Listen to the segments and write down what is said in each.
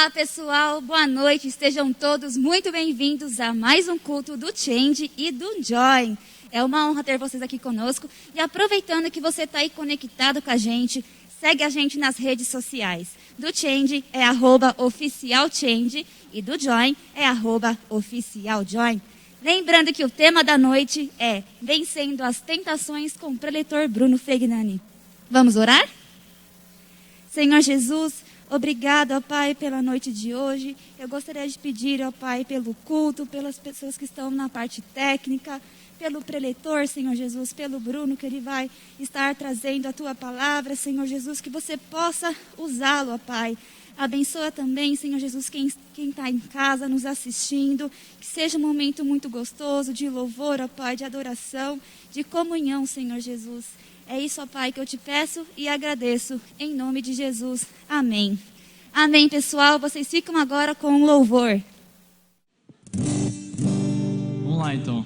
Olá pessoal, boa noite, estejam todos muito bem-vindos a mais um culto do Change e do Join. É uma honra ter vocês aqui conosco e aproveitando que você está aí conectado com a gente, segue a gente nas redes sociais. Do Change é @oficialchange e do Join é @oficialjoin. Lembrando que o tema da noite é Vencendo as Tentações com o preletor Bruno Fegnani. Vamos orar? Senhor Jesus, obrigado, ó Pai, pela noite de hoje. Eu gostaria de pedir, ó Pai, pelo culto, pelas pessoas que estão na parte técnica, pelo preletor, Senhor Jesus, pelo Bruno, que ele vai estar trazendo a Tua palavra, Senhor Jesus, que você possa usá-lo, ó Pai. Abençoa também, Senhor Jesus, quem está em casa nos assistindo, que seja um momento muito gostoso de louvor, ó Pai, de adoração, de comunhão, Senhor Jesus. É isso, ó Pai, que eu te peço e agradeço, em nome de Jesus. Amém. Amém, pessoal. Vocês ficam agora com um louvor. Vamos lá, então.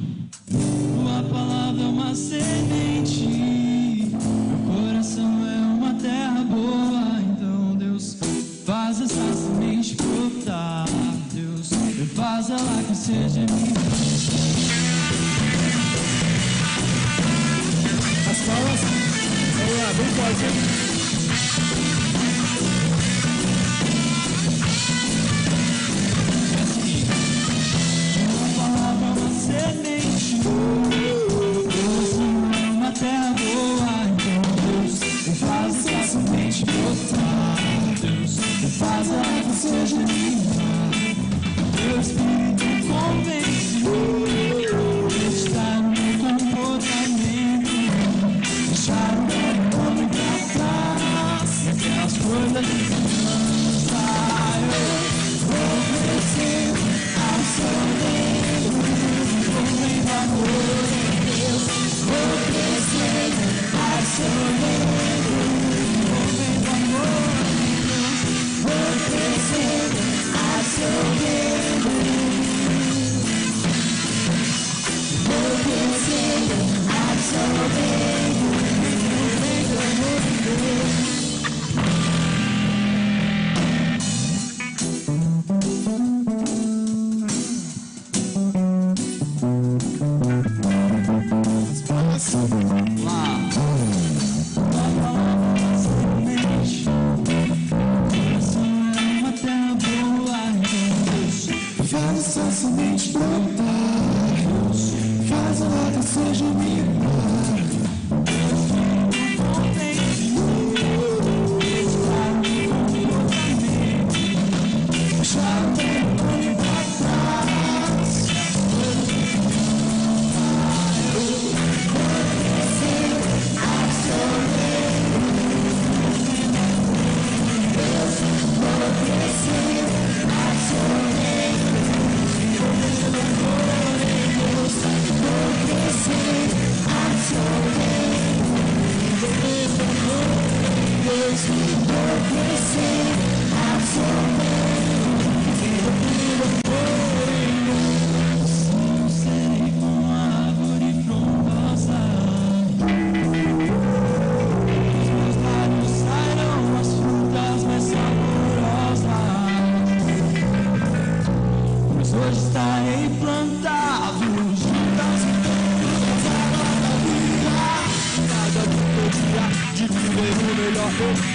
Tua palavra é uma semente, meu coração é uma terra boa. Então, Deus, faz essa semente brotar. Deus, faz ela crescer de mim. As palmas, vamos lá, bem forte, hein? Uma palavra, uma semente, uma terra boa. Então Deus, faz essa semente brotar. Deus, faz ela crescer de mim. Teu Espírito convence, está no meu comportamento. Deixar o velho homem pra trás, aquelas coisas de criança. Eu vou crescer ao seu reino, vou vendo amor em Deus. Vou crescer ao seu reino, vou vendo amor em Deus. Vou crescer ao seu reino, vou crescer ao seu reino. Faz essa semente brotar, faz ela crescer de mim.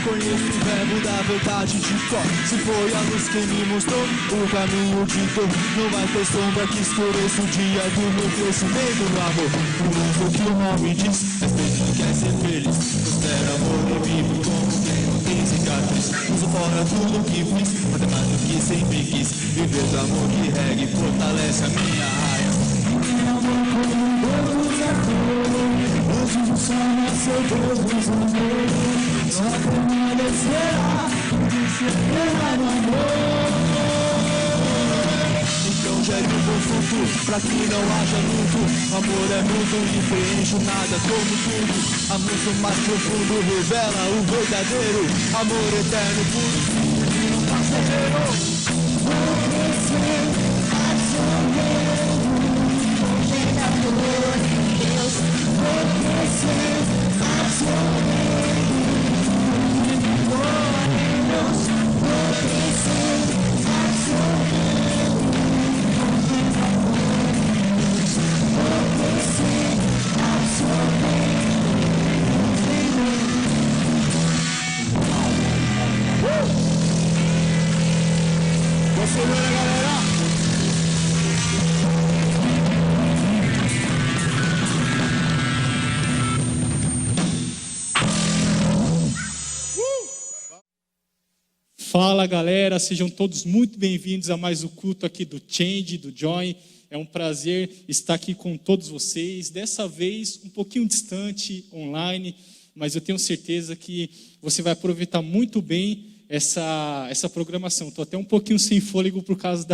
Conheço o verbo da verdade de cor. Se foi a luz que me mostrou o caminho de dor, não vai ter sombra que escureça o dia do meu crescimento no amor. Por isso que o nome diz, mas quem quer ser feliz, prospera amor e vivo como quem não tem cicatriz. Uso fora tudo que fiz, até mais do que sempre quis. Viver do amor que rega e fortalece a minha raia. Meu amor como Deus nos amou, antes do sol nasceu Deus nos amou. Só permanecerá no amor. Então gere um bom fruto, pra que não haja luto. Amor é mundo e preenche nada como tudo. Amor do mais profundo revela o verdadeiro. Amor eterno, puro, e não passageiro. Vou crescer, absorver, vou amor em Deus. Vou crescer, absorver. Vou crescer, Segura, galera. Fala, galera, sejam todos muito bem-vindos a mais um culto aqui do Change, do Join. É um prazer estar aqui com todos vocês, dessa vez um pouquinho distante, online, mas eu tenho certeza que você vai aproveitar muito bem essa programação. Estou até um pouquinho sem fôlego por causa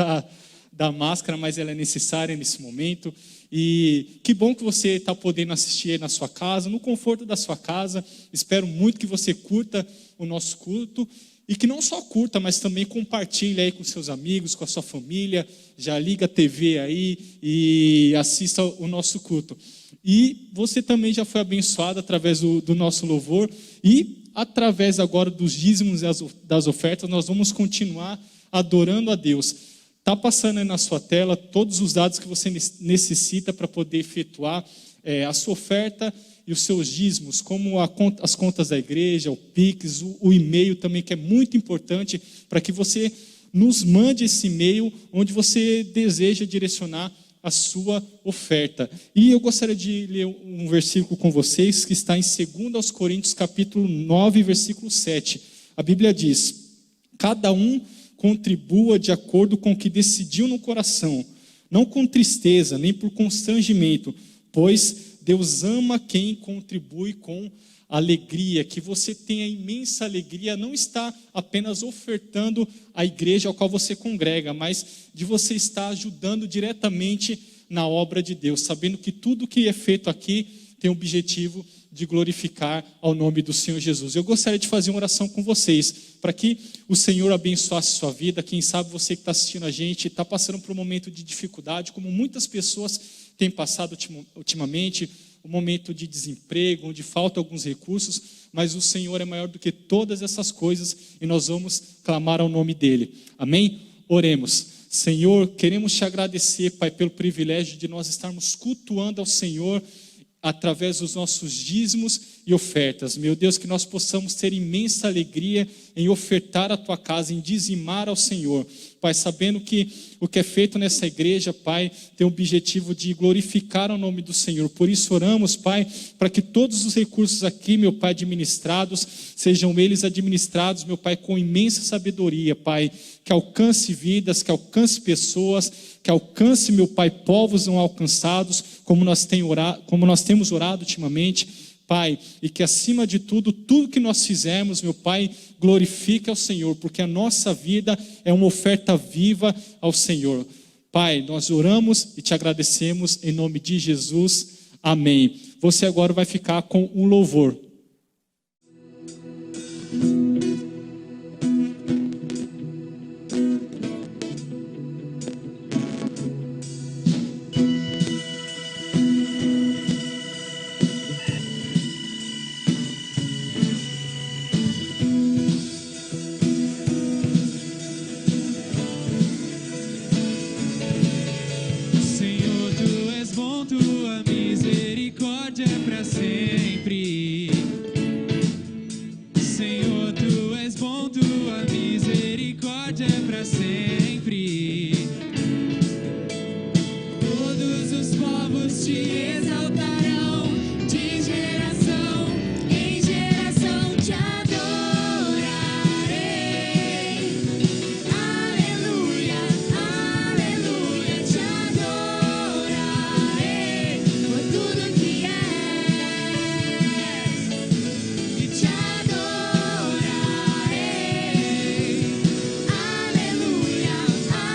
da máscara, mas ela é necessária nesse momento. E que bom que você está podendo assistir na sua casa, no conforto da sua casa. Espero muito que você curta o nosso culto. E que não só curta, mas também compartilhe aí com seus amigos, com a sua família. Já liga a TV aí e assista o nosso culto. E você também já foi abençoado através do nosso louvor. E através agora dos dízimos e das ofertas, nós vamos continuar adorando a Deus. Está passando aí na sua tela todos os dados que você necessita para poder efetuar a sua oferta e os seus dízimos, como as contas da igreja, o Pix, o e-mail também, que é muito importante para que você nos mande esse e-mail onde você deseja direcionar a sua oferta. E eu gostaria de ler um versículo com vocês que está em 2 Coríntios capítulo 9, versículo 7. A Bíblia diz: cada um contribua de acordo com o que decidiu no coração, não com tristeza, nem por constrangimento, pois Deus ama quem contribui com alegria. Que você tenha imensa alegria, não está apenas ofertando a igreja ao qual você congrega, mas de você estar ajudando diretamente na obra de Deus, sabendo que tudo que é feito aqui tem o objetivo de glorificar ao nome do Senhor Jesus. Eu gostaria de fazer uma oração com vocês, para que o Senhor abençoasse sua vida. Quem sabe você que está assistindo a gente está passando por um momento de dificuldade, como muitas pessoas têm passado ultimamente, um momento de desemprego, onde faltam alguns recursos, mas o Senhor é maior do que todas essas coisas e nós vamos clamar ao nome dEle. Amém? Oremos. Senhor, queremos te agradecer, Pai, pelo privilégio de nós estarmos cultuando ao Senhor através dos nossos dízimos e ofertas. Meu Deus, que nós possamos ter imensa alegria em ofertar a tua casa, em dizimar ao Senhor. Pai, sabendo que o que é feito nessa igreja, Pai, tem o objetivo de glorificar o nome do Senhor. Por isso oramos, Pai, para que todos os recursos aqui, meu Pai, administrados, sejam eles administrados, meu Pai, com imensa sabedoria, Pai, que alcance vidas, que alcance pessoas, que alcance, meu Pai, povos não alcançados, como nós temos orado ultimamente, Pai, e que acima de tudo que nós fizermos, meu Pai, glorifique ao Senhor, porque a nossa vida é uma oferta viva ao Senhor. Pai, nós oramos e te agradecemos em nome de Jesus, amém. Você agora vai ficar com um louvor. Tua misericórdia é para sempre. Senhor, tu és bom, tua misericórdia é para sempre. Todos os povos te exaltarão, de geração em geração te adorarei. Aleluia, aleluia, te adorarei por tudo que és, e te adorarei. Aleluia, aleluia,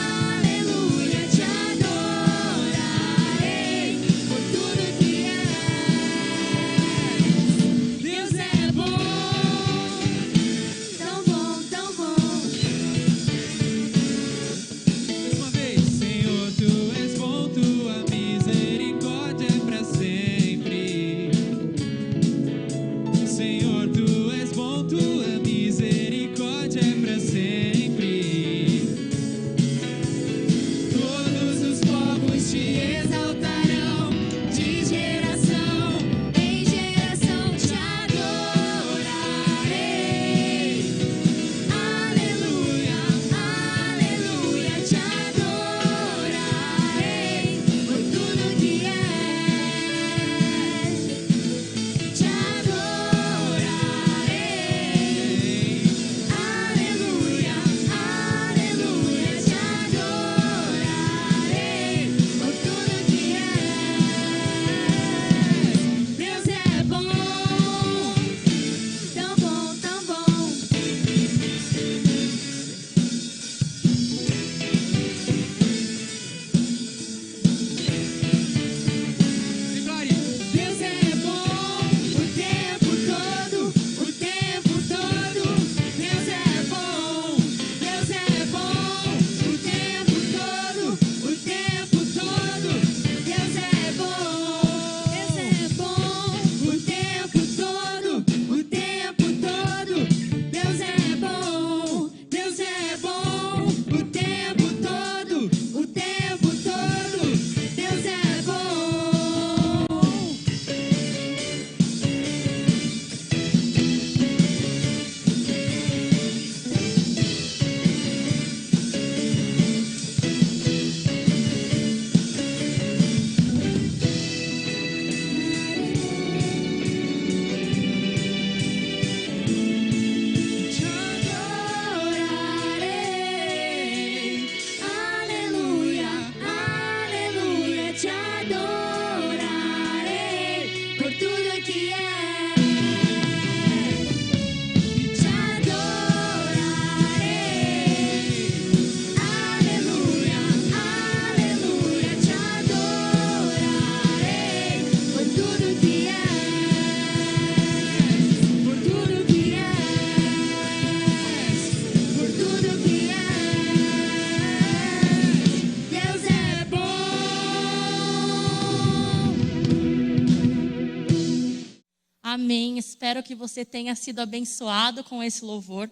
espero que você tenha sido abençoado com esse louvor.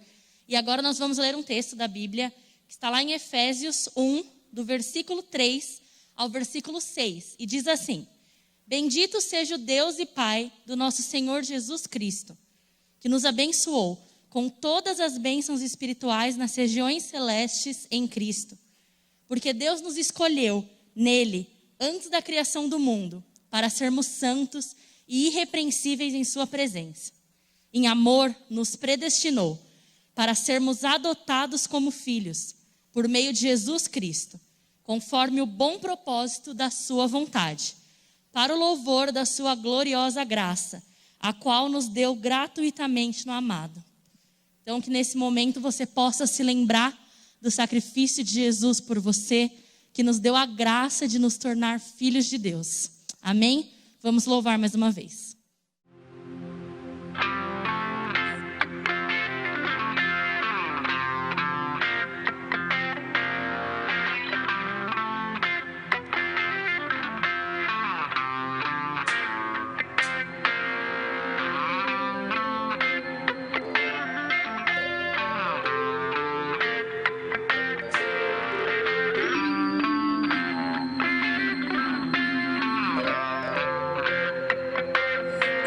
E agora nós vamos ler um texto da Bíblia, que está lá em Efésios 1, do versículo 3 ao versículo 6. E diz assim: Bendito seja o Deus e Pai do nosso Senhor Jesus Cristo, que nos abençoou com todas as bênçãos espirituais nas regiões celestes em Cristo. Porque Deus nos escolheu nele, antes da criação do mundo, para sermos santos e irrepreensíveis em sua presença. Em amor, nos predestinou para sermos adotados como filhos, por meio de Jesus Cristo, conforme o bom propósito da sua vontade, para o louvor da sua gloriosa graça, a qual nos deu gratuitamente no amado. Então, que nesse momento você possa se lembrar do sacrifício de Jesus por você, que nos deu a graça de nos tornar filhos de Deus. Amém? Vamos louvar mais uma vez.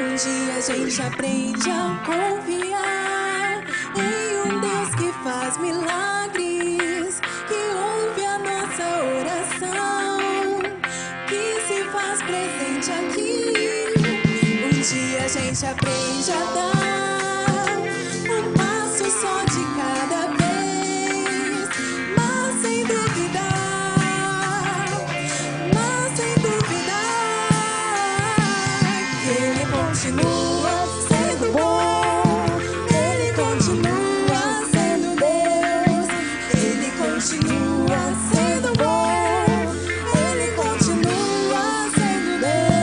Um dia a gente aprende a confiar em um Deus que faz milagres, que ouve a nossa oração, que se faz presente aqui. Um dia a gente aprende a dar um passo só de cada vez, mas sem duvidar, Ele continua sendo bom, Ele continua sendo Deus, Ele continua sendo bom, Ele continua sendo Deus.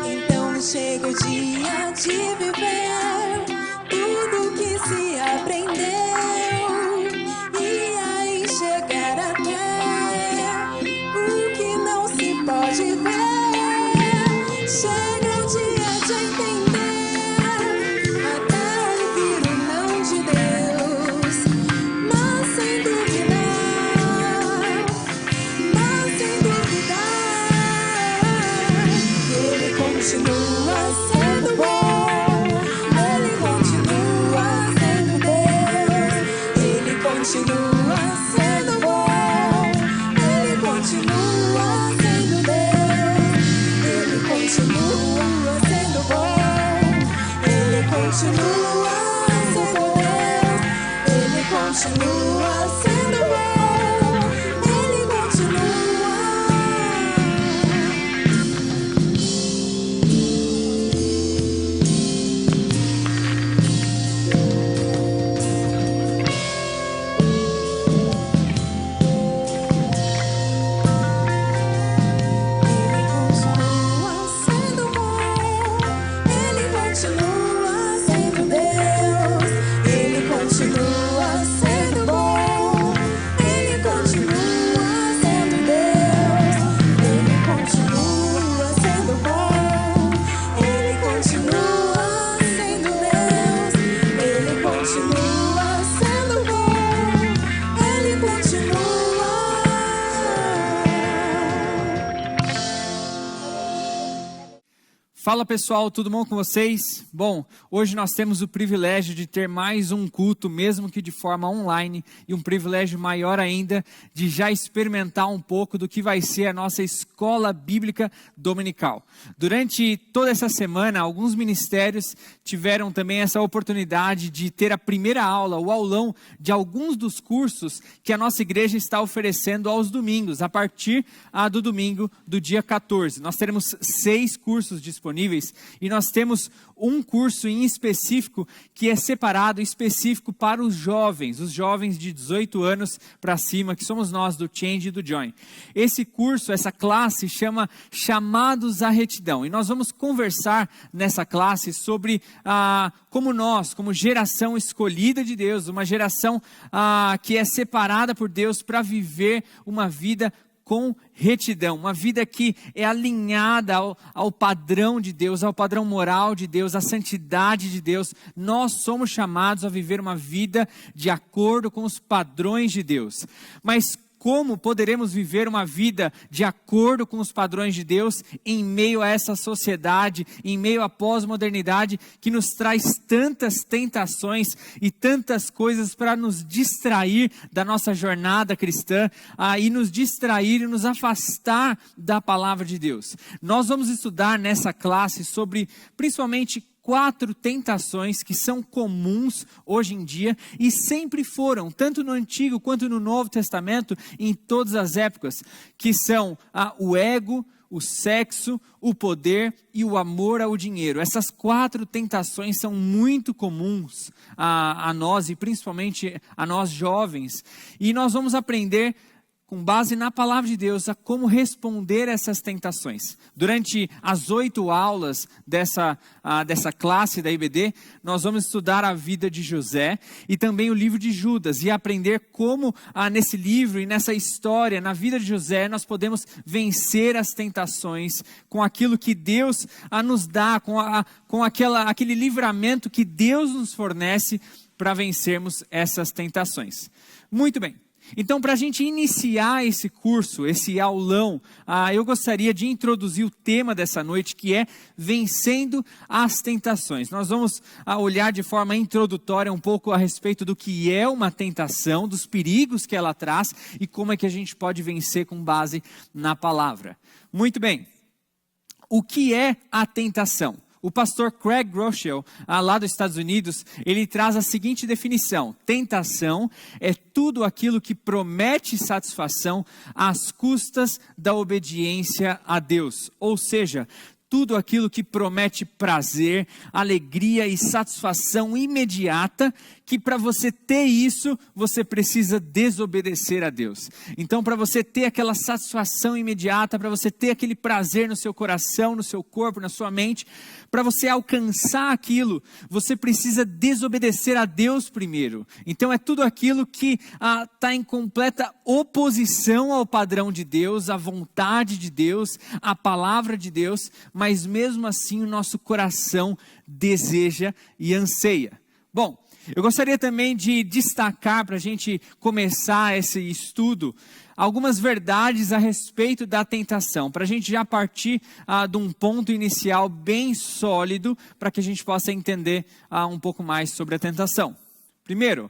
Então chega o dia de viver tudo que se aprendeu e aí chegar até o que não se pode ver. Chega o dia de entender, até ouvir o não de Deus, mas sem duvidar, Ele continua sendo bom, Ele continua sendo Deus, Ele continua sendo bom, Ele continua sendo Deus, Ele continua sendo bom, Ele continua sendo Deus, Ele continua sendo bom, Ele continua. Ele continua sendo Deus, Ele continua sendo bom, Ele continua sendo Deus, Ele continua sendo bom, Ele continua sendo Deus, Ele continua sendo bom, Ele continua. Fala pessoal, tudo bom com vocês? Bom, hoje nós temos o privilégio de ter mais um culto, mesmo que de forma online, e um privilégio maior ainda de já experimentar um pouco do que vai ser a nossa escola bíblica dominical. Durante toda essa semana, alguns ministérios tiveram também essa oportunidade de ter a primeira aula, o aulão de alguns dos cursos que a nossa igreja está oferecendo aos domingos, a partir do domingo do dia 14. Nós teremos 6 cursos disponíveis disponíveis e nós temos um curso em específico que é separado específico para os jovens de 18 anos para cima, que somos nós do Change e do Join. Esse curso, essa classe chama Chamados à Retidão e nós vamos conversar nessa classe sobre como nós, como geração escolhida de Deus, uma geração que é separada por Deus para viver uma vida com retidão, uma vida que é alinhada ao padrão de Deus, ao padrão moral de Deus, à santidade de Deus. Nós somos chamados a viver uma vida de acordo com os padrões de Deus. Mas como poderemos viver uma vida de acordo com os padrões de Deus em meio a essa sociedade, em meio à pós-modernidade que nos traz tantas tentações e tantas coisas para nos distrair da nossa jornada cristã e nos distrair e nos afastar da palavra de Deus? Nós vamos estudar nessa classe sobre principalmente 4 tentações que são comuns hoje em dia e sempre foram, tanto no Antigo quanto no Novo Testamento, em todas as épocas, que são o ego, o sexo, o poder e o amor ao dinheiro. Essas 4 tentações são muito comuns a nós e principalmente a nós jovens. E nós vamos aprender, com base na palavra de Deus, a como responder essas tentações. Durante as 8 aulas dessa classe da IBD, nós vamos estudar a vida de José e também o livro de Judas e aprender como nesse livro e nessa história, na vida de José, nós podemos vencer as tentações com aquilo que Deus nos dá, com aquele livramento que Deus nos fornece para vencermos essas tentações. Muito bem. Então, para a gente iniciar esse curso, esse aulão, eu gostaria de introduzir o tema dessa noite, que é Vencendo as Tentações. Nós vamos olhar de forma introdutória um pouco a respeito do que é uma tentação, dos perigos que ela traz e como é que a gente pode vencer com base na palavra. Muito bem. O que é a tentação? O pastor Craig Groeschel, lá dos Estados Unidos, ele traz a seguinte definição: tentação é tudo aquilo que promete satisfação às custas da obediência a Deus. Ou seja, tudo aquilo que promete prazer, alegria e satisfação imediata, que para você ter isso, você precisa desobedecer a Deus. Então, para você ter aquela satisfação imediata, para você ter aquele prazer no seu coração, no seu corpo, na sua mente, para você alcançar aquilo, você precisa desobedecer a Deus primeiro. Então, é tudo aquilo que está em completa oposição ao padrão de Deus, à vontade de Deus, à palavra de Deus, mas mesmo assim o nosso coração deseja e anseia. Bom, eu gostaria também de destacar, para a gente começar esse estudo, algumas verdades a respeito da tentação, para a gente já partir de um ponto inicial bem sólido, para que a gente possa entender um pouco mais sobre a tentação. Primeiro,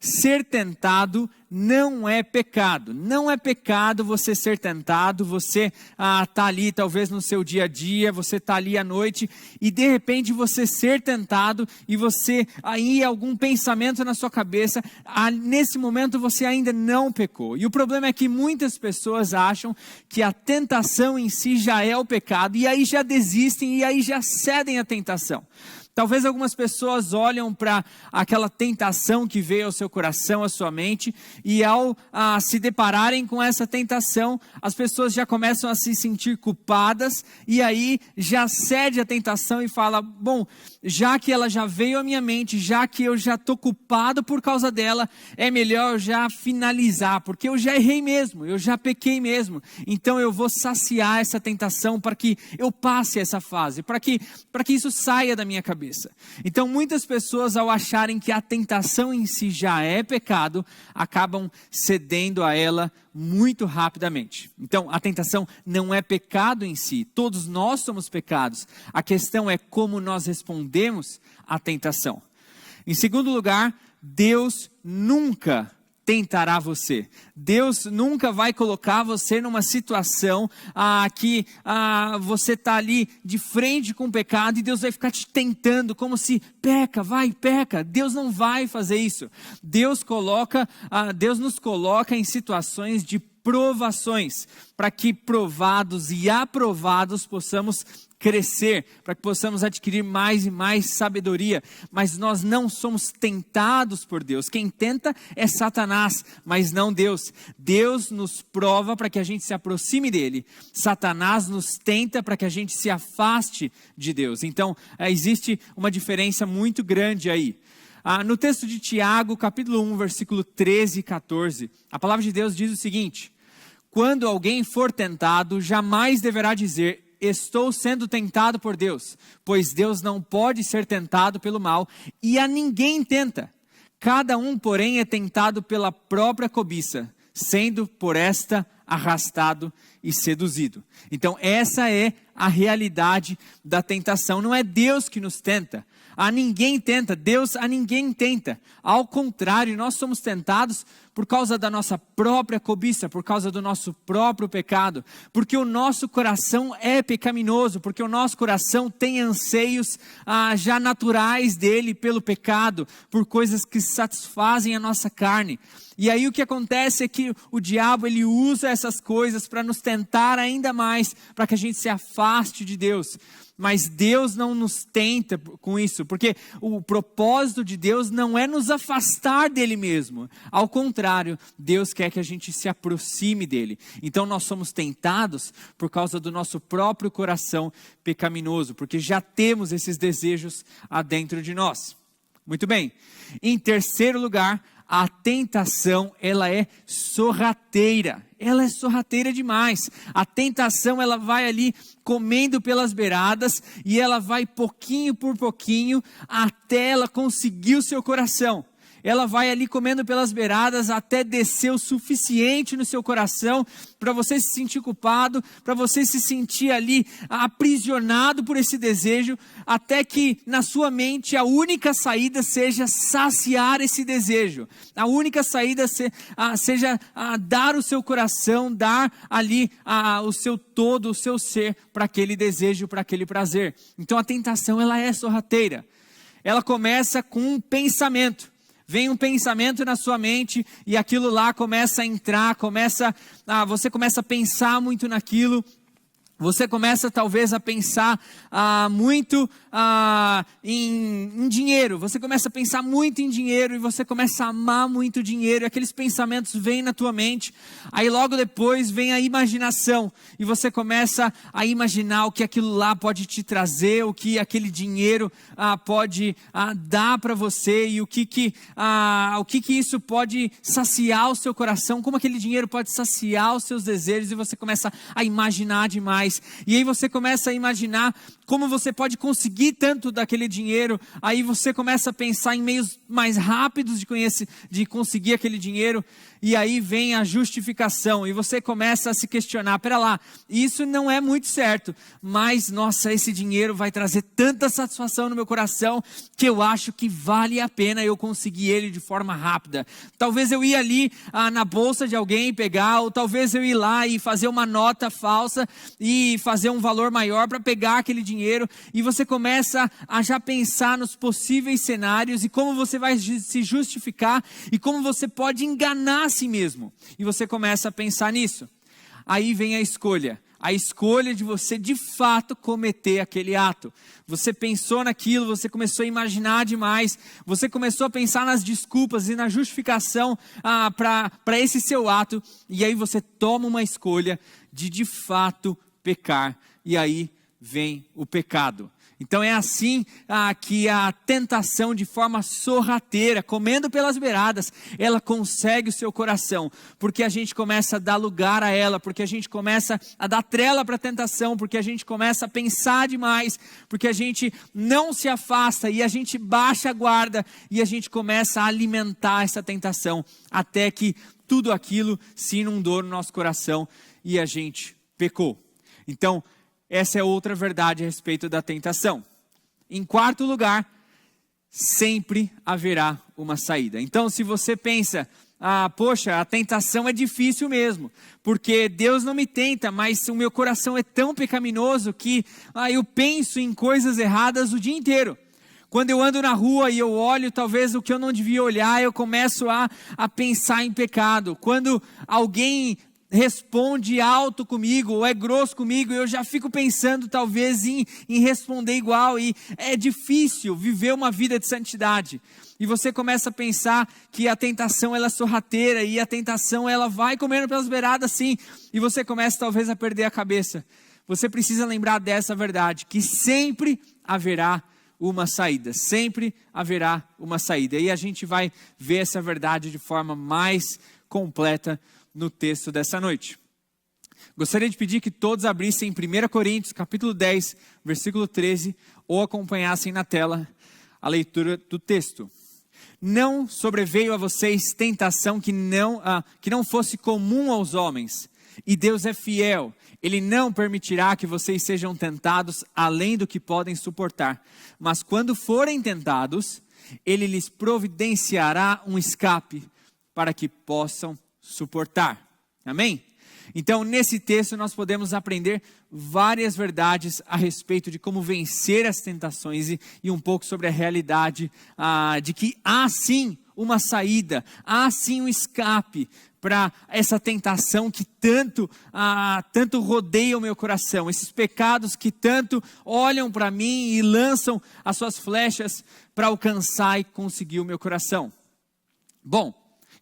ser tentado não é pecado. Não é pecado você ser tentado, você está ali talvez no seu dia a dia, você está ali à noite e de repente você ser tentado e você aí algum pensamento na sua cabeça, nesse momento você ainda não pecou. E o problema é que muitas pessoas acham que a tentação em si já é o pecado e aí já desistem e aí já cedem à tentação. Talvez algumas pessoas olham para aquela tentação que veio ao seu coração, à sua mente, e ao se depararem com essa tentação, as pessoas já começam a se sentir culpadas, e aí já cede a tentação e fala, bom, já que ela já veio à minha mente, já que eu já estou culpado por causa dela, é melhor eu já finalizar, porque eu já errei mesmo, eu já pequei mesmo, então eu vou saciar essa tentação para que eu passe essa fase, para que isso saia da minha cabeça. Então muitas pessoas, ao acharem que a tentação em si já é pecado, acabam cedendo a ela muito rapidamente. Então a tentação não é pecado em si, todos nós somos pecados, a questão é como nós respondemos à tentação. Em segundo lugar, Deus nunca tentará você. Deus nunca vai colocar você numa situação que você está ali de frente com o pecado e Deus vai ficar te tentando como se peca, vai, peca. Deus não vai fazer isso. Deus nos coloca em situações de provações, para que provados e aprovados possamos crescer, para que possamos adquirir mais e mais sabedoria. Mas nós não somos tentados por Deus. Quem tenta é Satanás, mas não Deus. Deus nos prova para que a gente se aproxime dele. Satanás nos tenta para que a gente se afaste de Deus. Então, existe uma diferença muito grande aí. No texto de Tiago, capítulo 1, versículo 13 e 14, a palavra de Deus diz o seguinte: quando alguém for tentado, jamais deverá dizer: estou sendo tentado por Deus, pois Deus não pode ser tentado pelo mal, e a ninguém tenta. Cada um, porém, é tentado pela própria cobiça, sendo por esta arrastado e seduzido. Então, essa é a realidade da tentação. Não é Deus que nos tenta. A ninguém tenta, Deus a ninguém tenta. Ao contrário, nós somos tentados por causa da nossa própria cobiça, por causa do nosso próprio pecado, porque o nosso coração é pecaminoso, porque o nosso coração tem anseios já naturais dele pelo pecado, por coisas que satisfazem a nossa carne. E aí o que acontece é que o diabo ele usa essas coisas para nos tentar ainda mais, para que a gente se afaste de Deus. Mas Deus não nos tenta com isso, porque o propósito de Deus não é nos afastar dele mesmo. Ao contrário, Deus quer que a gente se aproxime dele. Então nós somos tentados por causa do nosso próprio coração pecaminoso, porque já temos esses desejos dentro de nós. Muito bem. Em terceiro lugar, a tentação, ela é sorrateira. Ela é sorrateira demais. A tentação, ela vai ali comendo pelas beiradas e ela vai pouquinho por pouquinho até ela conseguir o seu coração. Ela vai ali comendo pelas beiradas até descer o suficiente no seu coração para você se sentir culpado, para você se sentir ali aprisionado por esse desejo, até que na sua mente a única saída seja saciar esse desejo. A única saída seja dar o seu coração, dar ali o seu todo, o seu ser para aquele desejo, para aquele prazer. Então a tentação, ela é sorrateira. Ela começa com um pensamento. Vem um pensamento na sua mente e aquilo lá começa a entrar, você começa a pensar muito naquilo. Você começa talvez a pensar muito em dinheiro. Você começa a pensar muito em dinheiro e você começa a amar muito dinheiro. E aqueles pensamentos vêm na tua mente. Aí logo depois vem a imaginação. E você começa a imaginar o que aquilo lá pode te trazer, o que aquele dinheiro pode dar para você e o que isso pode saciar o seu coração, como aquele dinheiro pode saciar os seus desejos, e você começa a imaginar demais. E aí você começa a imaginar como você pode conseguir tanto daquele dinheiro. Aí você começa a pensar em meios mais rápidos de conseguir aquele dinheiro. E aí vem a justificação. E você começa a se questionar: pera lá, isso não é muito certo. Mas, nossa, esse dinheiro vai trazer tanta satisfação no meu coração que eu acho que vale a pena eu conseguir ele de forma rápida. Talvez eu ir ali na bolsa de alguém pegar, ou talvez eu ir lá e fazer uma nota falsa e fazer um valor maior para pegar aquele dinheiro. E você começa a já pensar nos possíveis cenários e como você vai se justificar e como você pode enganar a si mesmo. E você começa a pensar nisso. Aí vem a escolha de você de fato cometer aquele ato. Você pensou naquilo, você começou a imaginar demais, você começou a pensar nas desculpas e na justificação para esse seu ato, e aí você toma uma escolha de fato pecar, e aí vem o pecado. Então é assim que a tentação, de forma sorrateira, comendo pelas beiradas, ela consegue o seu coração, porque a gente começa a dar lugar a ela, porque a gente começa a dar trela para a tentação, porque a gente começa a pensar demais, porque a gente não se afasta e a gente baixa a guarda e a gente começa a alimentar essa tentação, até que tudo aquilo se inundou no nosso coração e a gente pecou. Então, essa é outra verdade a respeito da tentação. Em quarto lugar, sempre haverá uma saída. Então, se você pensa, poxa, a tentação é difícil mesmo, porque Deus não me tenta, mas o meu coração é tão pecaminoso que eu penso em coisas erradas o dia inteiro. Quando eu ando na rua e eu olho talvez o que eu não devia olhar, eu começo a pensar em pecado. Quando alguém responde alto comigo, ou é grosso comigo, e eu já fico pensando talvez em responder igual, e é difícil viver uma vida de santidade. E você começa a pensar que a tentação ela é sorrateira, e a tentação ela vai comendo pelas beiradas sim, e você começa talvez a perder a cabeça. Você precisa lembrar dessa verdade, que sempre haverá uma saída, sempre haverá uma saída. E a gente vai ver essa verdade de forma mais completa no texto dessa noite. Gostaria de pedir que todos abrissem 1 Coríntios, capítulo 10, versículo 13, ou acompanhassem na tela a leitura do texto. Não sobreveio a vocês tentação que não fosse comum aos homens, e Deus é fiel. Ele não permitirá que vocês sejam tentados além do que podem suportar. Mas quando forem tentados, Ele lhes providenciará um escape para que possam suportar. Amém? Então, nesse texto nós podemos aprender várias verdades a respeito de como vencer as tentações e um pouco sobre a realidade de que há sim uma saída, há sim um escape para essa tentação que tanto rodeia o meu coração, esses pecados que tanto olham para mim e lançam as suas flechas para alcançar e conseguir o meu coração. Bom,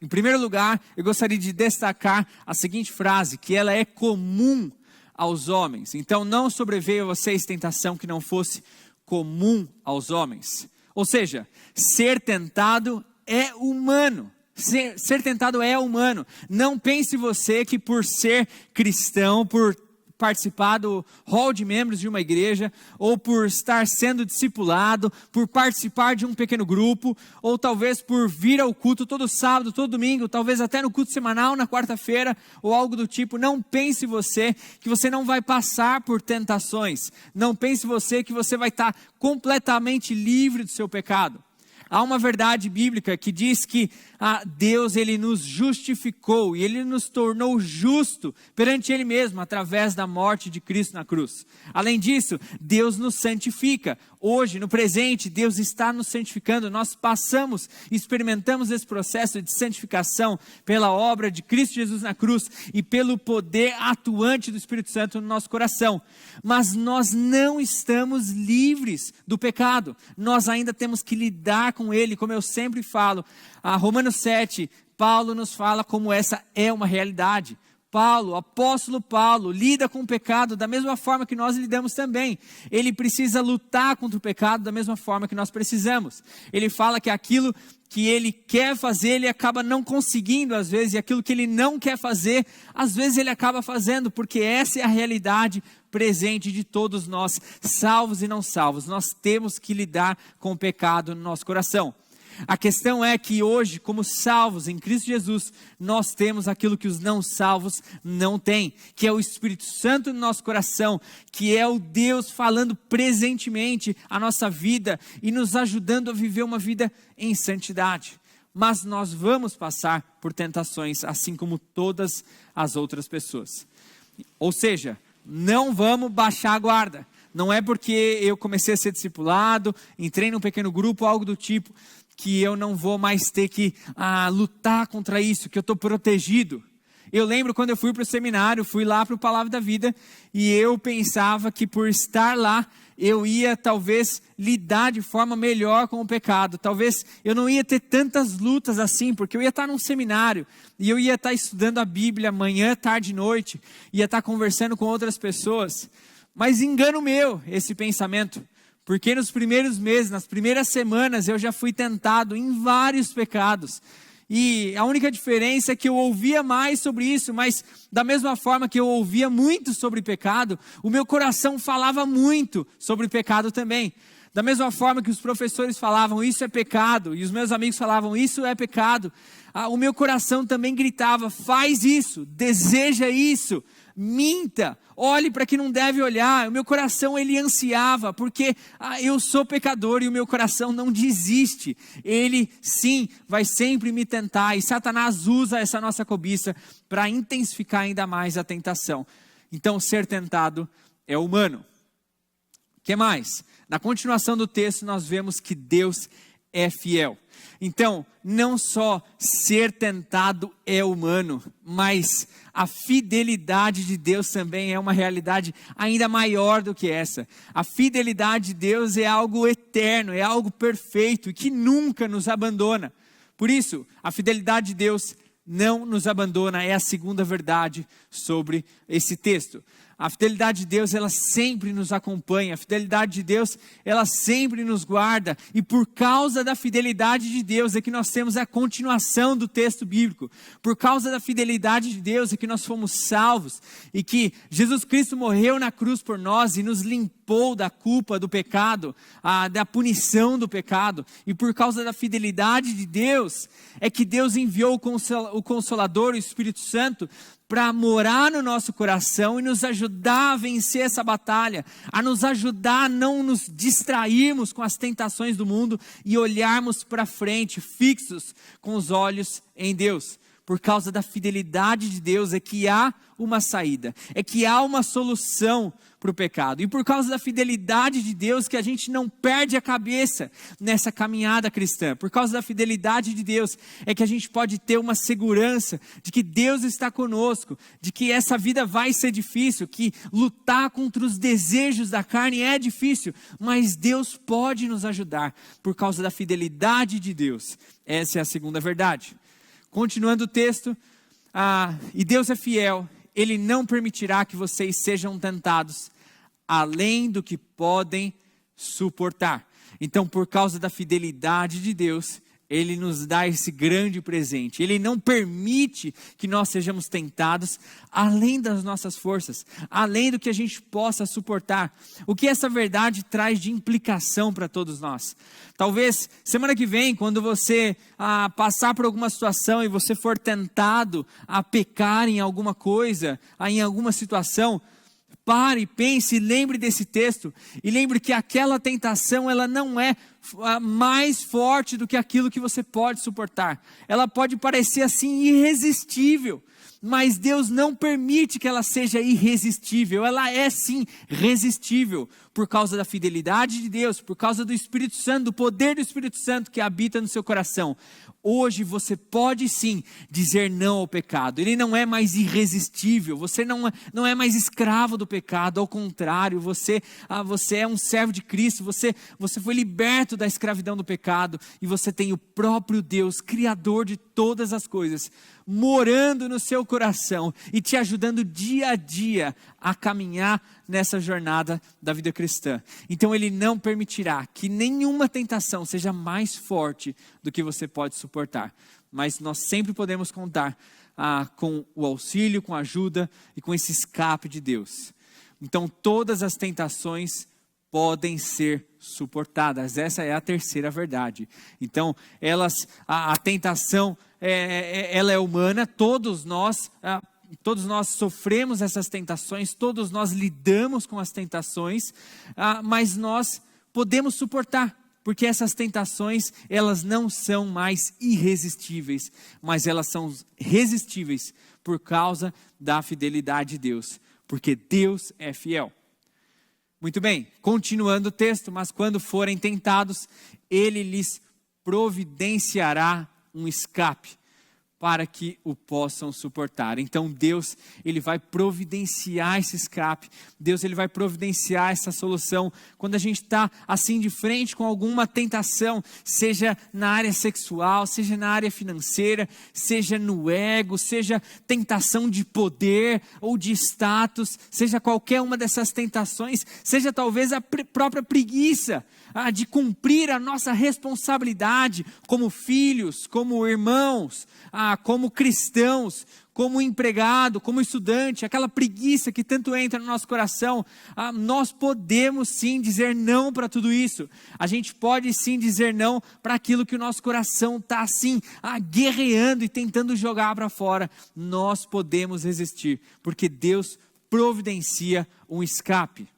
em primeiro lugar, eu gostaria de destacar a seguinte frase, que ela é comum aos homens. Então, não sobreveio a vocês tentação que não fosse comum aos homens. Ou seja, ser tentado é humano. Ser tentado é humano. Não pense você que por ser cristão, por participar do hall de membros de uma igreja, ou por estar sendo discipulado, por participar de um pequeno grupo, ou talvez por vir ao culto todo sábado, todo domingo, talvez até no culto semanal na quarta-feira, ou algo do tipo. Não pense você que você não vai passar por tentações. Não pense você que você vai estar completamente livre do seu pecado. Há uma verdade bíblica que diz que Deus ele nos justificou e Ele nos tornou justo perante Ele mesmo através da morte de Cristo na cruz. Além disso, Deus nos santifica. Hoje, no presente, Deus está nos santificando. Nós passamos, experimentamos esse processo de santificação pela obra de Cristo Jesus na cruz e pelo poder atuante do Espírito Santo no nosso coração. Mas nós não estamos livres do pecado. Nós ainda temos que lidar com ele, como eu sempre falo. Romanos 7, Paulo nos fala como essa é uma realidade. Paulo, apóstolo Paulo, lida com o pecado da mesma forma que nós lidamos também. Ele precisa lutar contra o pecado da mesma forma que nós precisamos. Ele fala que aquilo que ele quer fazer, ele acaba não conseguindo às vezes, e aquilo que ele não quer fazer, às vezes ele acaba fazendo, porque essa é a realidade presente de todos nós, salvos e não salvos. Nós temos que lidar com o pecado no nosso coração. A questão é que hoje, como salvos em Cristo Jesus, nós temos aquilo que os não salvos não têm, que é o Espírito Santo no nosso coração, que é o Deus falando presentemente a nossa vida e nos ajudando a viver uma vida em santidade. Mas nós vamos passar por tentações, assim como todas as outras pessoas. Ou seja, não vamos baixar a guarda. Não é porque eu comecei a ser discipulado, entrei num pequeno grupo, algo do tipo, que eu não vou mais ter que lutar contra isso, que eu estou protegido. Eu lembro quando eu fui para o seminário, fui lá para o Palavra da Vida, e eu pensava que por estar lá, eu ia talvez lidar de forma melhor com o pecado. Talvez eu não ia ter tantas lutas assim, porque eu ia estar num seminário, e eu ia estar estudando a Bíblia manhã, tarde e noite, ia estar conversando com outras pessoas. Mas engano meu esse pensamento. Porque nos primeiros meses, nas primeiras semanas, eu já fui tentado em vários pecados. E a única diferença é que eu ouvia mais sobre isso, mas da mesma forma que eu ouvia muito sobre pecado, o meu coração falava muito sobre pecado também. Da mesma forma que os professores falavam, isso é pecado, e os meus amigos falavam, isso é pecado, o meu coração também gritava, faz isso, deseja isso, minta, olhe para quem não deve olhar. O meu coração ele ansiava, porque eu sou pecador e o meu coração não desiste. Ele sim vai sempre me tentar, e Satanás usa essa nossa cobiça para intensificar ainda mais a tentação. Então ser tentado é humano. O que mais? Na continuação do texto nós vemos que Deus é fiel. Então, não só ser tentado é humano, mas a fidelidade de Deus também é uma realidade ainda maior do que essa. A fidelidade de Deus é algo eterno, é algo perfeito e que nunca nos abandona. Por isso, a fidelidade de Deus não nos abandona, é a segunda verdade sobre esse texto. A fidelidade de Deus, ela sempre nos acompanha. A fidelidade de Deus, ela sempre nos guarda. E por causa da fidelidade de Deus é que nós temos a continuação do texto bíblico. Por causa da fidelidade de Deus é que nós fomos salvos. E que Jesus Cristo morreu na cruz por nós e nos limpou da culpa do pecado, da punição do pecado. E por causa da fidelidade de Deus é que Deus enviou o Consolador, o Espírito Santo, para morar no nosso coração e nos ajudar a vencer essa batalha, a nos ajudar a não nos distrairmos com as tentações do mundo e olharmos para frente, fixos com os olhos em Deus. Por causa da fidelidade de Deus é que há uma saída, é que há uma solução para o pecado. E por causa da fidelidade de Deus que a gente não perde a cabeça nessa caminhada cristã. Por causa da fidelidade de Deus é que a gente pode ter uma segurança de que Deus está conosco, de que essa vida vai ser difícil, que lutar contra os desejos da carne é difícil, mas Deus pode nos ajudar por causa da fidelidade de Deus. Essa é a segunda verdade. Continuando o texto, e Deus é fiel, Ele não permitirá que vocês sejam tentados além do que podem suportar. Então, por causa da fidelidade de Deus, Ele nos dá esse grande presente. Ele não permite que nós sejamos tentados além das nossas forças, além do que a gente possa suportar. O que essa verdade traz de implicação para todos nós? Talvez semana que vem, quando você passar por alguma situação e você for tentado a pecar em alguma coisa, em alguma situação, pare, pense, lembre desse texto e lembre que aquela tentação ela não é mais forte do que aquilo que você pode suportar. Ela pode parecer assim irresistível, mas Deus não permite que ela seja irresistível. Ela é sim resistível por causa da fidelidade de Deus, por causa do Espírito Santo, do poder do Espírito Santo que habita no seu coração. Hoje você pode sim dizer não ao pecado. Ele não é mais irresistível. Você não é mais escravo do pecado. Ao contrário, você é um servo de Cristo. Você foi liberto da escravidão do pecado. E você tem o próprio Deus, Criador de todas as coisas, morando no seu coração e te ajudando dia a dia a caminhar nessa jornada da vida cristã. Então Ele não permitirá que nenhuma tentação seja mais forte do que você pode suportar. Mas nós sempre podemos contar com o auxílio, com a ajuda e com esse escape de Deus. Então todas as tentações podem ser suportadas. Essa é a terceira verdade. Então a tentação ela é humana. Todos nós sofremos essas tentações, todos nós lidamos com as tentações, mas nós podemos suportar, porque essas tentações, elas não são mais irresistíveis, mas elas são resistíveis por causa da fidelidade de Deus, porque Deus é fiel. Muito bem, continuando o texto, mas quando forem tentados, Ele lhes providenciará um escape para que o possam suportar. Então Deus, Ele vai providenciar esse escape. Deus, Ele vai providenciar essa solução. Quando a gente está assim de frente com alguma tentação, seja na área sexual, seja na área financeira, seja no ego, seja tentação de poder ou de status, seja qualquer uma dessas tentações, seja talvez a própria preguiça de cumprir a nossa responsabilidade como filhos, como irmãos, como cristãos, como empregado, como estudante, aquela preguiça que tanto entra no nosso coração, nós podemos sim dizer não para tudo isso. A gente pode sim dizer não para aquilo que o nosso coração está assim, guerreando e tentando jogar para fora. Nós podemos resistir, porque Deus providencia um escape.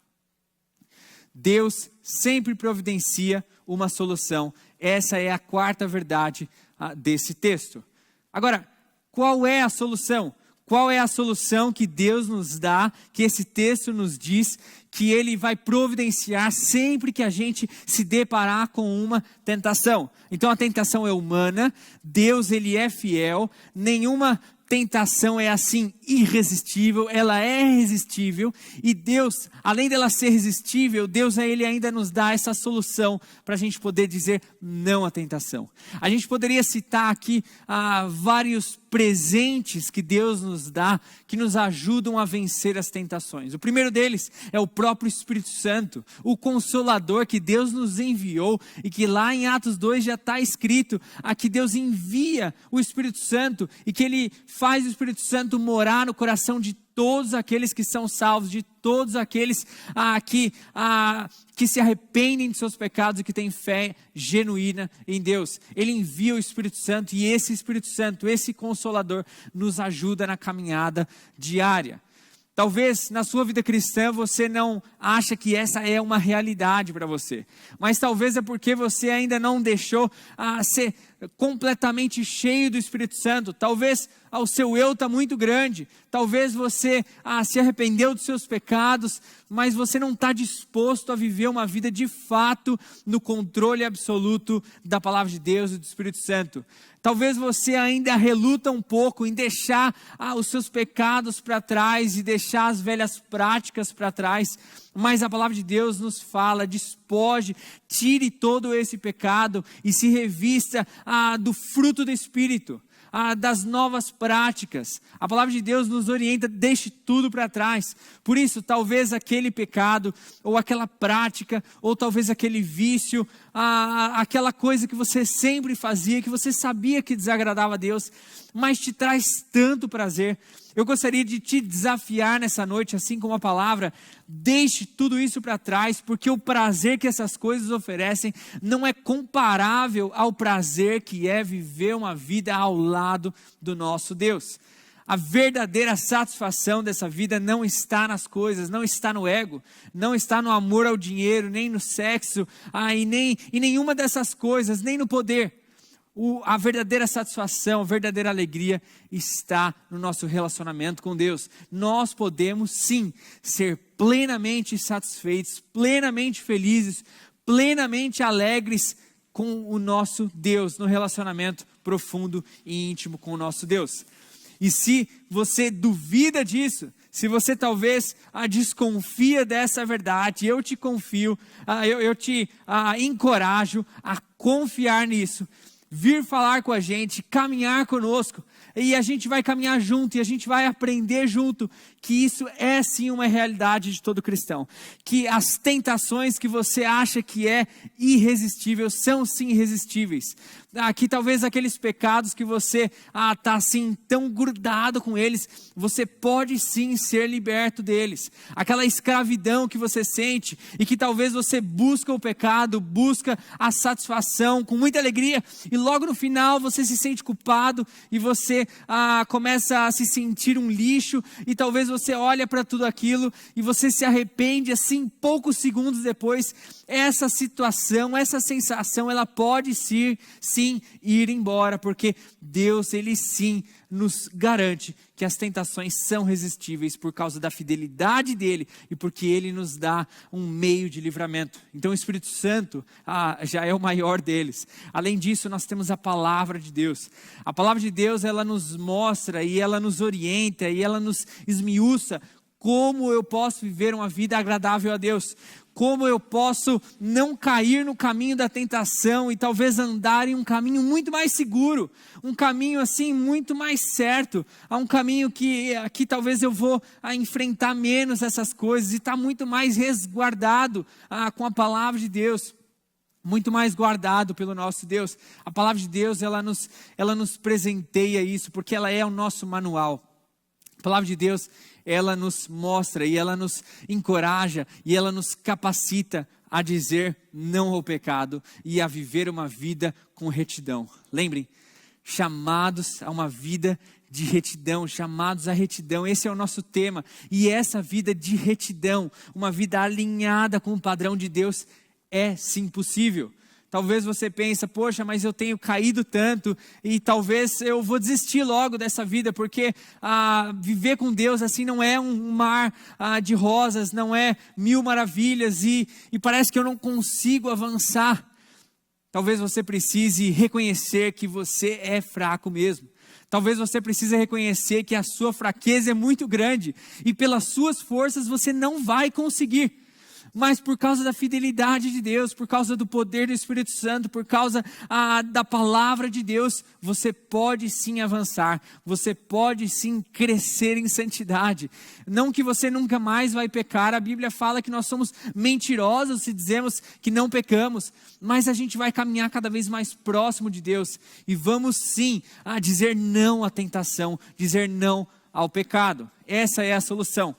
Deus sempre providencia uma solução. Essa é a quarta verdade desse texto. Agora, qual é a solução? Qual é a solução que Deus nos dá, que esse texto nos diz, que Ele vai providenciar sempre que a gente se deparar com uma tentação? Então a tentação é humana, Deus Ele é fiel, nenhuma tentação é assim irresistível, ela é irresistível, e Deus, além dela ser irresistível, Deus Ele ainda nos dá essa solução para a gente poder dizer não à tentação. A gente poderia citar aqui vários presentes que Deus nos dá, que nos ajudam a vencer as tentações. O primeiro deles é o próprio Espírito Santo, o Consolador que Deus nos enviou, e que lá em Atos 2 já está escrito, que Deus envia o Espírito Santo, e que Ele faz o Espírito Santo morar no coração de todos aqueles que são salvos, de todos aqueles que se arrependem de seus pecados e que têm fé genuína em Deus. Ele envia o Espírito Santo, e esse Espírito Santo, esse Consolador, nos ajuda na caminhada diária. Talvez na sua vida cristã você não acha que essa é uma realidade para você, mas talvez é porque você ainda não deixou ser completamente cheio do Espírito Santo. Talvez o seu eu está muito grande, talvez você se arrependeu dos seus pecados, mas você não está disposto a viver uma vida de fato no controle absoluto da palavra de Deus e do Espírito Santo. Talvez você ainda reluta um pouco em deixar os seus pecados para trás e deixar as velhas práticas para trás, mas a palavra de Deus nos fala: despoje, tire todo esse pecado e se revista do fruto do Espírito, das novas práticas. A palavra de Deus nos orienta: deixe tudo para trás. Por isso, talvez aquele pecado, ou aquela prática, ou talvez aquele vício, aquela coisa que você sempre fazia, que você sabia que desagradava a Deus, mas te traz tanto prazer. Eu gostaria de te desafiar nessa noite, assim como a palavra: deixe tudo isso para trás, porque o prazer que essas coisas oferecem não é comparável ao prazer que é viver uma vida ao lado do nosso Deus. A verdadeira satisfação dessa vida não está nas coisas, não está no ego, não está no amor ao dinheiro, nem no sexo, e nem em nenhuma dessas coisas, nem no poder. A verdadeira satisfação, a verdadeira alegria está no nosso relacionamento com Deus. Nós podemos sim ser plenamente satisfeitos, plenamente felizes, plenamente alegres com o nosso Deus, no relacionamento profundo e íntimo com o nosso Deus. E se você duvida disso, se você talvez desconfia dessa verdade, eu te confio, eu te encorajo a confiar nisso. Vir falar com a gente, caminhar conosco, e a gente vai caminhar junto, e a gente vai aprender junto, que isso é sim uma realidade de todo cristão, que as tentações que você acha que é irresistível, são sim irresistíveis, que talvez aqueles pecados que você está assim tão grudado com eles, você pode sim ser liberto deles. Aquela escravidão que você sente e que talvez você busca o pecado, busca a satisfação com muita alegria, e logo no final você se sente culpado e você começa a se sentir um lixo, e talvez você olha para tudo aquilo e você se arrepende assim poucos segundos depois. Essa situação, essa sensação, ela pode sim ir embora, porque Deus, Ele sim nos garante que as tentações são resistíveis por causa da fidelidade dEle e porque Ele nos dá um meio de livramento. Então o Espírito Santo já é o maior deles. Além disso, nós temos a palavra de Deus. A palavra de Deus, ela nos mostra e ela nos orienta e ela nos esmiuça como eu posso viver uma vida agradável a Deus. Como eu posso não cair no caminho da tentação e talvez andar em um caminho muito mais seguro, um caminho assim muito mais certo, um caminho que talvez eu vou enfrentar menos essas coisas e estar muito mais resguardado com a palavra de Deus, muito mais guardado pelo nosso Deus. A palavra de Deus, ela nos presenteia isso, porque ela é o nosso manual. A palavra de Deus, ela nos mostra e ela nos encoraja e ela nos capacita a dizer não ao pecado e a viver uma vida com retidão. Lembrem, chamados a uma vida de retidão, chamados à retidão, esse é o nosso tema. E essa vida de retidão, uma vida alinhada com o padrão de Deus, é sim possível. Talvez você pense, poxa, mas eu tenho caído tanto e talvez eu vou desistir logo dessa vida, porque viver com Deus assim não é um mar de rosas, não é mil maravilhas e parece que eu não consigo avançar. Talvez você precise reconhecer que você é fraco mesmo. Talvez você precise reconhecer que a sua fraqueza é muito grande e pelas suas forças você não vai conseguir. Mas por causa da fidelidade de Deus, por causa do poder do Espírito Santo, por causa da palavra de Deus, você pode sim avançar, você pode sim crescer em santidade. Não que você nunca mais vai pecar, a Bíblia fala que nós somos mentirosos se dizemos que não pecamos, mas a gente vai caminhar cada vez mais próximo de Deus e vamos sim dizer não à tentação, dizer não ao pecado. Essa é a solução.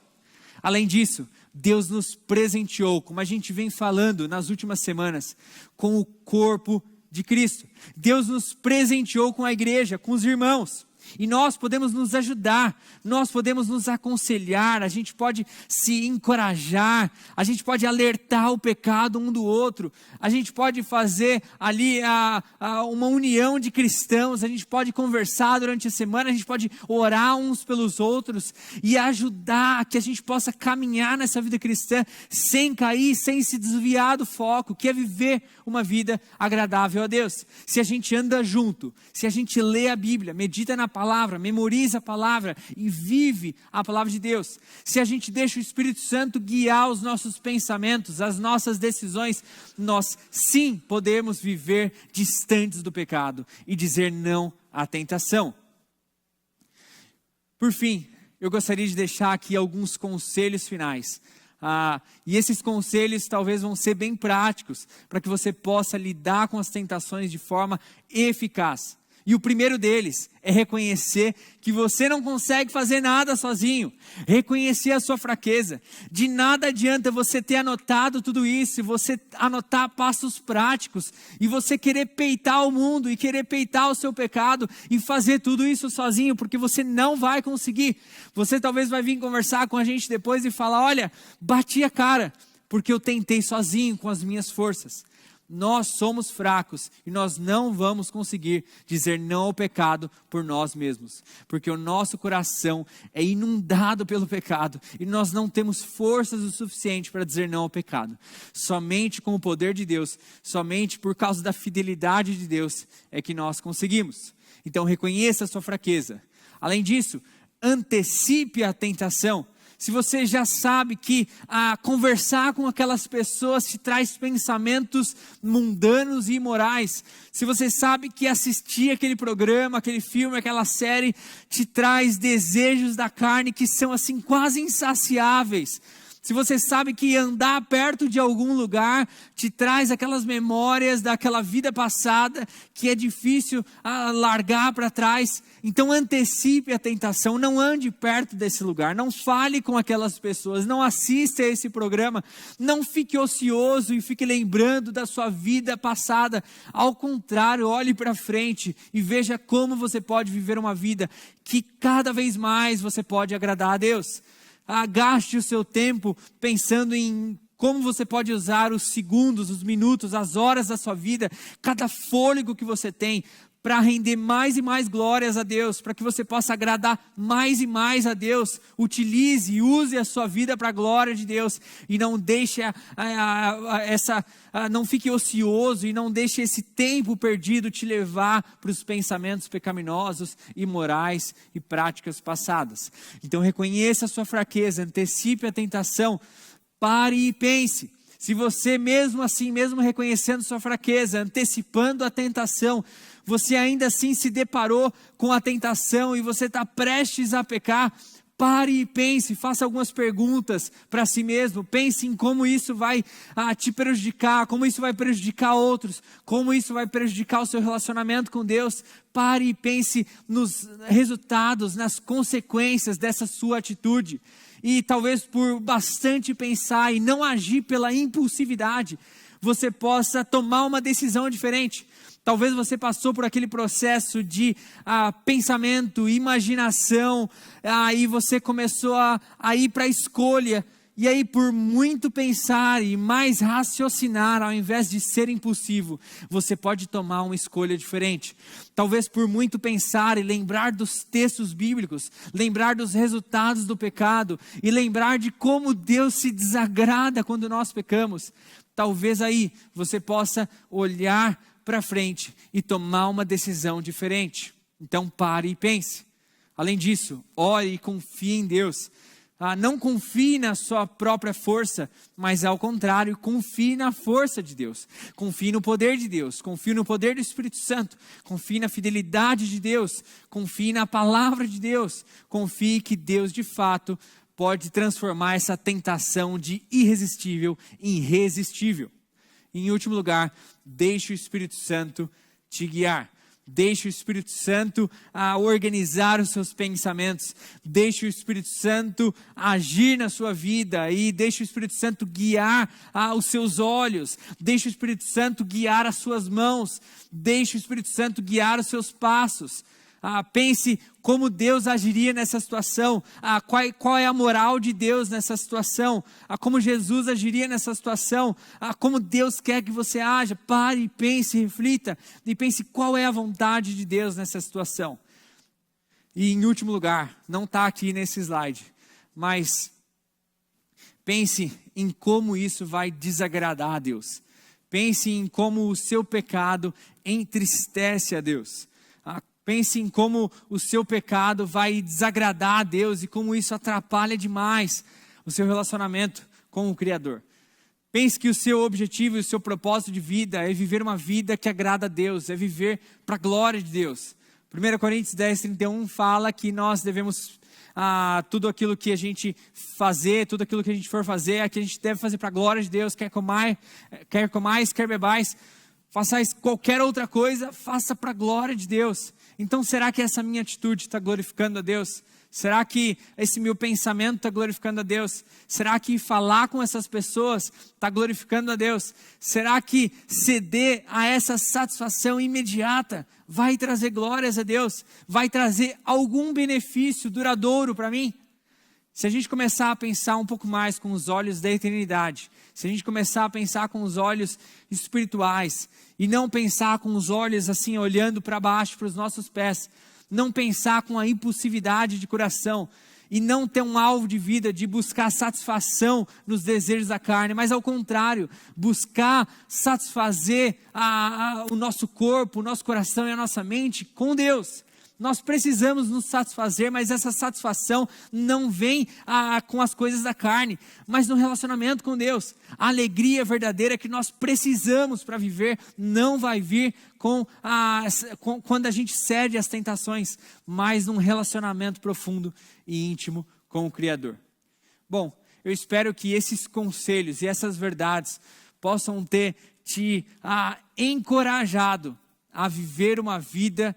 Além disso, Deus nos presenteou, como a gente vem falando nas últimas semanas, com o corpo de Cristo. Deus nos presenteou com a igreja, com os irmãos. E nós podemos nos ajudar, nós podemos nos aconselhar, a gente pode se encorajar, a gente pode alertar o pecado um do outro, a gente pode fazer ali uma união de cristãos, a gente pode conversar durante a semana, a gente pode orar uns pelos outros e ajudar a que a gente possa caminhar nessa vida cristã sem cair, sem se desviar do foco, que é viver uma vida agradável a Deus. Se a gente anda junto, se a gente lê a Bíblia, medita na palavra, memoriza a palavra e vive a palavra de Deus. Se a gente deixa o Espírito Santo guiar os nossos pensamentos, as nossas decisões, nós sim podemos viver distantes do pecado e dizer não à tentação. Por fim, eu gostaria de deixar aqui alguns conselhos finais. E esses conselhos talvez vão ser bem práticos para que você possa lidar com as tentações de forma eficaz. E o primeiro deles é reconhecer que você não consegue fazer nada sozinho. Reconhecer a sua fraqueza. De nada adianta você ter anotado tudo isso, você anotar passos práticos, e você querer peitar o mundo, e querer peitar o seu pecado, e fazer tudo isso sozinho, porque você não vai conseguir. Você talvez vai vir conversar com a gente depois e falar, olha, bati a cara, porque eu tentei sozinho com as minhas forças. Nós somos fracos e nós não vamos conseguir dizer não ao pecado por nós mesmos, porque o nosso coração é inundado pelo pecado e nós não temos forças o suficiente para dizer não ao pecado. Somente com o poder de Deus, somente por causa da fidelidade de Deus é que nós conseguimos. Então reconheça a sua fraqueza. Além disso, antecipe a tentação. Se você já sabe que conversar com aquelas pessoas te traz pensamentos mundanos e imorais, se você sabe que assistir aquele programa, aquele filme, aquela série te traz desejos da carne que são assim quase insaciáveis, se você sabe que andar perto de algum lugar te traz aquelas memórias daquela vida passada que é difícil largar para trás, então antecipe a tentação, não ande perto desse lugar, não fale com aquelas pessoas, não assista a esse programa, não fique ocioso e fique lembrando da sua vida passada. Ao contrário, olhe para frente e veja como você pode viver uma vida que cada vez mais você pode agradar a Deus. Gaste o seu tempo pensando em como você pode usar os segundos, os minutos, as horas da sua vida, cada fôlego que você tem, para render mais e mais glórias a Deus, para que você possa agradar mais e mais a Deus. Utilize e use a sua vida para a glória de Deus e não deixe não fique ocioso e não deixe esse tempo perdido te levar para os pensamentos pecaminosos, imorais e práticas passadas. Então reconheça a sua fraqueza, antecipe a tentação, pare e pense. Se você mesmo assim, mesmo reconhecendo sua fraqueza, antecipando a tentação, você ainda assim se deparou com a tentação e você está prestes a pecar, pare e pense, faça algumas perguntas para si mesmo, pense em como isso vai te prejudicar, como isso vai prejudicar outros, como isso vai prejudicar o seu relacionamento com Deus. Pare e pense nos resultados, nas consequências dessa sua atitude. E talvez por bastante pensar e não agir pela impulsividade, você possa tomar uma decisão diferente. Talvez você passou por aquele processo de pensamento, imaginação, e você começou a ir para a escolha, E aí, por muito pensar e mais raciocinar, ao invés de ser impulsivo, você pode tomar uma escolha diferente. Talvez por muito pensar e lembrar dos textos bíblicos, lembrar dos resultados do pecado e lembrar de como Deus se desagrada quando nós pecamos. Talvez aí você possa olhar para frente e tomar uma decisão diferente. Então pare e pense. Além disso, ore e confie em Deus. Não confie na sua própria força, mas ao contrário, confie na força de Deus. Confie no poder de Deus, confie no poder do Espírito Santo, confie na fidelidade de Deus, confie na palavra de Deus, confie que Deus de fato pode transformar essa tentação de irresistível em irresistível. E, em último lugar, deixe o Espírito Santo te guiar. Deixe o Espírito Santo organizar os seus pensamentos. Deixe o Espírito Santo agir na sua vida. E deixe o Espírito Santo guiar os seus olhos. Deixe o Espírito Santo guiar as suas mãos. Deixe o Espírito Santo guiar os seus passos. Pense como Deus agiria nessa situação, qual é a moral de Deus nessa situação, como Jesus agiria nessa situação, como Deus quer que você haja. Pare, pense, reflita e pense qual é a vontade de Deus nessa situação. E em último lugar, não está aqui nesse slide, mas pense em como isso vai desagradar a Deus. Pense em como o seu pecado entristece a Deus. Pense em como o seu pecado vai desagradar a Deus e como isso atrapalha demais o seu relacionamento com o Criador. Pense que o seu objetivo e o seu propósito de vida é viver uma vida que agrada a Deus, é viver para a glória de Deus. 1 Coríntios 10:31 fala que nós devemos, tudo aquilo que a gente fazer, tudo aquilo que a gente for fazer, é que a gente deve fazer para a glória de Deus, quer comais, quer bebais, façais qualquer outra coisa, faça para a glória de Deus. Então, será que essa minha atitude está glorificando a Deus? Será que esse meu pensamento está glorificando a Deus? Será que falar com essas pessoas está glorificando a Deus? Será que ceder a essa satisfação imediata vai trazer glórias a Deus? Vai trazer algum benefício duradouro para mim? Se a gente começar a pensar um pouco mais com os olhos da eternidade, se a gente começar a pensar com os olhos espirituais, e não pensar com os olhos assim, olhando para baixo, para os nossos pés, não pensar com a impulsividade de coração, e não ter um alvo de vida de buscar satisfação nos desejos da carne, mas ao contrário, buscar satisfazer o nosso corpo, o nosso coração e a nossa mente com Deus. Nós precisamos nos satisfazer, mas essa satisfação não vem com as coisas da carne, mas no relacionamento com Deus. A alegria verdadeira que nós precisamos para viver não vai vir quando a gente cede às tentações, mas num relacionamento profundo e íntimo com o Criador. Bom, eu espero que esses conselhos e essas verdades possam ter te encorajado a viver uma vida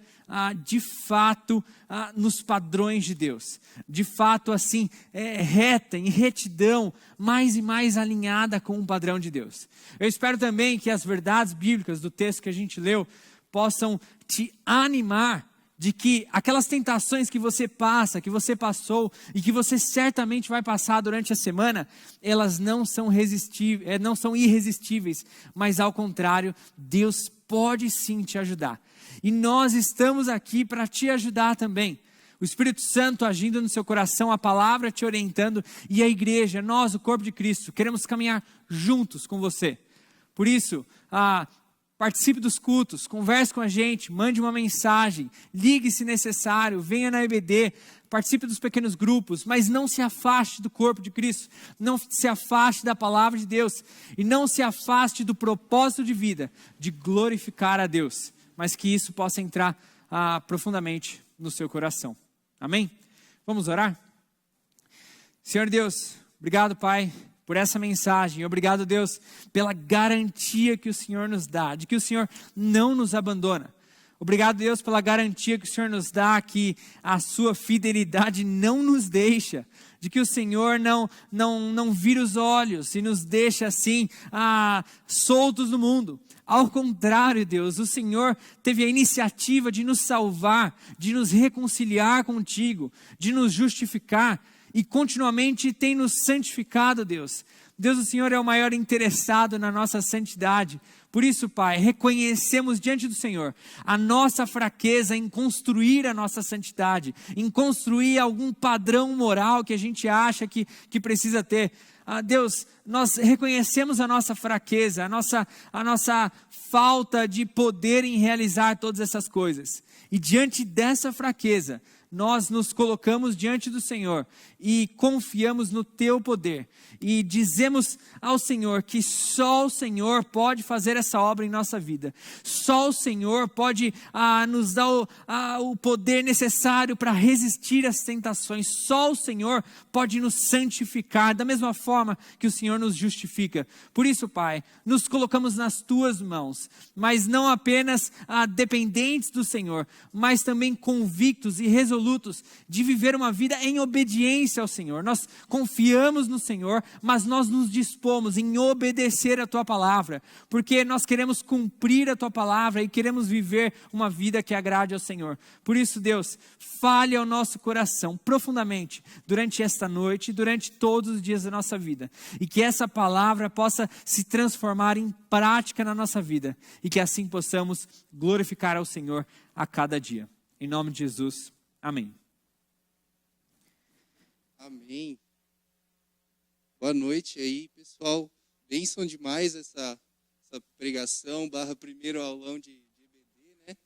de fato nos padrões de Deus, de fato assim, reta, em retidão, mais e mais alinhada com o padrão de Deus. Eu espero também que as verdades bíblicas do texto que a gente leu possam te animar de que aquelas tentações que você passa, que você passou e que você certamente vai passar durante a semana, elas não são irresistíveis, mas ao contrário, Deus pode sim te ajudar. E nós estamos aqui para te ajudar também. O Espírito Santo agindo no seu coração, a palavra te orientando e a igreja, nós, o corpo de Cristo, queremos caminhar juntos com você. Por isso, participe dos cultos, converse com a gente, mande uma mensagem, ligue se necessário, venha na EBD, participe dos pequenos grupos, mas não se afaste do corpo de Cristo, não se afaste da palavra de Deus e não se afaste do propósito de vida, de glorificar a Deus, mas que isso possa entrar profundamente no seu coração. Amém? Vamos orar? Senhor Deus, obrigado, Pai, por essa mensagem. Obrigado, Deus, pela garantia que o Senhor nos dá, de que o Senhor não nos abandona. Obrigado, Deus, pela garantia que o Senhor nos dá, que a sua fidelidade não nos deixa, de que o Senhor não vira os olhos e nos deixa assim, soltos no mundo. Ao contrário, Deus, o Senhor teve a iniciativa de nos salvar, de nos reconciliar contigo, de nos justificar. e continuamente tem nos santificado, Deus. Deus, o Senhor é o maior interessado na nossa santidade. Por isso, Pai, reconhecemos diante do Senhor a nossa fraqueza em construir a nossa santidade, em construir algum padrão moral que a gente acha que precisa ter. Deus, nós reconhecemos a nossa fraqueza, a nossa falta de poder em realizar todas essas coisas. E diante dessa fraqueza, nós nos colocamos diante do Senhor e confiamos no Teu poder. E dizemos ao Senhor que só o Senhor pode fazer essa obra em nossa vida. Só o Senhor pode nos dar o poder necessário para resistir às tentações. Só o Senhor pode nos santificar da mesma forma que o Senhor nos justifica. Por isso, Pai, nos colocamos nas Tuas mãos, mas não apenas dependentes do Senhor, mas também convictos e resolutos de viver uma vida em obediência ao Senhor. Nós confiamos no Senhor, mas nós nos dispomos em obedecer a Tua palavra, porque nós queremos cumprir a Tua palavra e queremos viver uma vida que agrade ao Senhor. Por isso, Deus, fale ao nosso coração profundamente durante esta noite e durante todos os dias da nossa vida, e que essa palavra possa se transformar em prática na nossa vida, e que assim possamos glorificar ao Senhor a cada dia. Em nome de Jesus, amém. Amém. Boa noite aí, pessoal. Bênção demais essa pregação / primeiro aulão de EBD, né?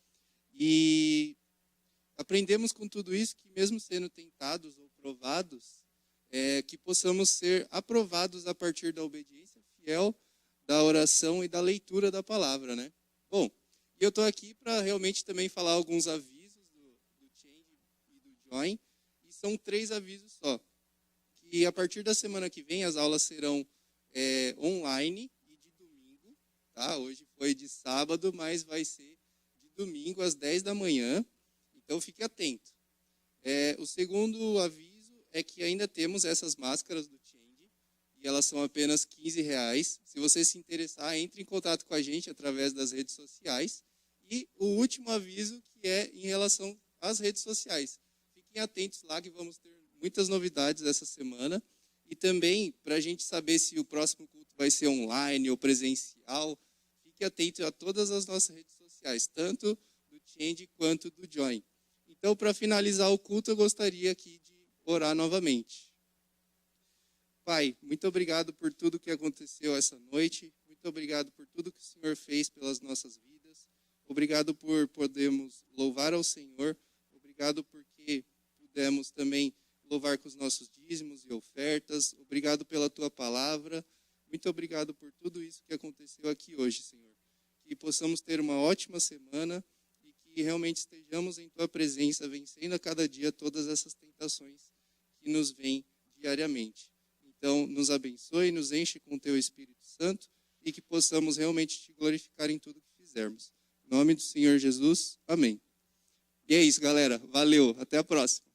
E aprendemos com tudo isso que mesmo sendo tentados ou provados, que possamos ser aprovados a partir da obediência fiel, da oração e da leitura da palavra, né? Bom, eu estou aqui para realmente também falar alguns avisos do Change e do Join, e são 3 avisos só. E a partir da semana que vem as aulas serão online e de domingo, tá? Hoje foi de sábado, mas vai ser de domingo às 10 da manhã, então fique atento. O segundo aviso é que ainda temos essas máscaras do Change, e elas são apenas R$15. Se você se interessar, entre em contato com a gente através das redes sociais. E o último aviso, que é em relação às redes sociais. Fiquem atentos lá que vamos ter muitas novidades essa semana, e também para a gente saber se o próximo culto vai ser online ou presencial, fique atento a todas as nossas redes sociais, tanto do Change quanto do Join. Então, para finalizar o culto, eu gostaria aqui de orar novamente. Pai, muito obrigado por tudo que aconteceu essa noite, muito obrigado por tudo que o Senhor fez pelas nossas vidas, obrigado por podermos louvar ao Senhor, obrigado porque pudemos também louvar com os nossos dízimos e ofertas. Obrigado pela Tua palavra. Muito obrigado por tudo isso que aconteceu aqui hoje, Senhor. Que possamos ter uma ótima semana e que realmente estejamos em Tua presença, vencendo a cada dia todas essas tentações que nos vêm diariamente. Então, nos abençoe, nos enche com Teu Espírito Santo e que possamos realmente Te glorificar em tudo que fizermos. Em nome do Senhor Jesus, amém. E é isso, galera. Valeu. Até a próxima.